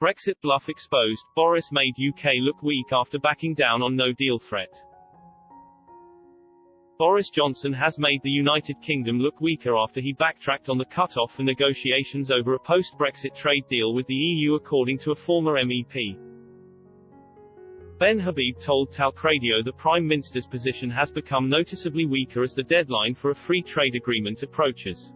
Brexit bluff exposed, Boris made UK look weak after backing down on no-deal threat. Boris Johnson has made the United Kingdom look weaker after he backtracked on the cut-off for negotiations over a post-Brexit trade deal with the EU, according to a former MEP. Ben Habib told Talk Radio the Prime Minister's position has become noticeably weaker as the deadline for a free trade agreement approaches.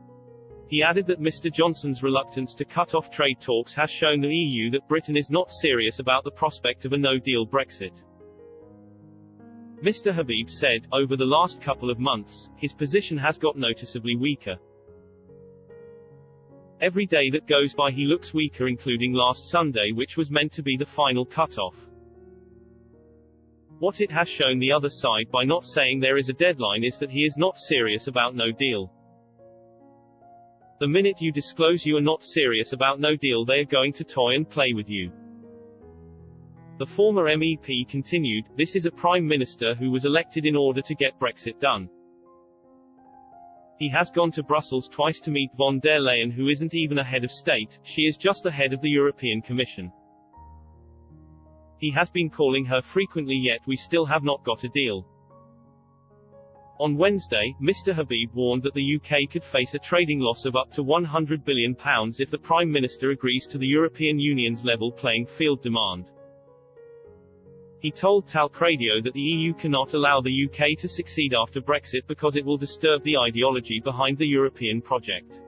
He added that Mr. Johnson's reluctance to cut off trade talks has shown the EU that Britain is not serious about the prospect of a no-deal Brexit. Mr. Habib said, over the last couple of months, his position has got noticeably weaker. Every day that goes by he looks weaker, including last Sunday, which was meant to be the final cut-off. What it has shown the other side by not saying there is a deadline is that he is not serious about no deal. The minute you disclose you are not serious about no deal, they are going to toy and play with you. The former MEP continued, this is a Prime Minister who was elected in order to get Brexit done. He has gone to Brussels twice to meet von der Leyen, who isn't even a head of state, she is just the head of the European Commission. He has been calling her frequently, yet we still have not got a deal. On Wednesday, Mr. Habib warned that the UK could face a trading loss of up to £100 billion if the Prime Minister agrees to the European Union's level playing field demand. He told Talk Radio that the EU cannot allow the UK to succeed after Brexit because it will disturb the ideology behind the European project.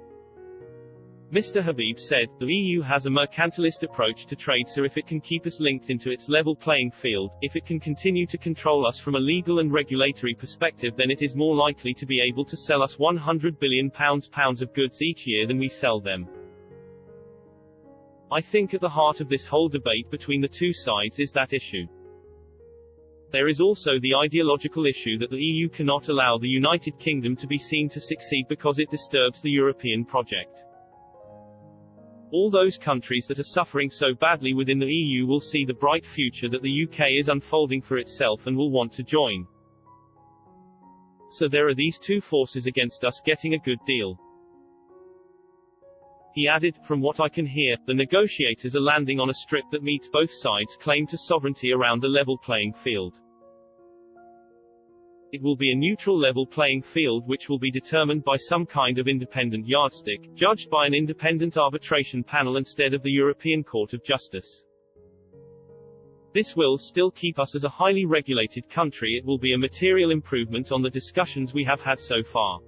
Mr. Habib said, the EU has a mercantilist approach to trade, so if it can keep us linked into its level playing field, if it can continue to control us from a legal and regulatory perspective, then it is more likely to be able to sell us £100 billion of goods each year than we sell them. I think at the heart of this whole debate between the two sides is that issue. There is also the ideological issue that the EU cannot allow the United Kingdom to be seen to succeed because it disturbs the European project. All those countries that are suffering so badly within the EU will see the bright future that the UK is unfolding for itself and will want to join. So there are these two forces against us getting a good deal. He added, from what I can hear, the negotiators are landing on a strip that meets both sides' claim to sovereignty around the level playing field. It will be a neutral level playing field which will be determined by some kind of independent yardstick, judged by an independent arbitration panel instead of the European Court of Justice. This will still keep us as a highly regulated country. It will be a material improvement on the discussions we have had so far.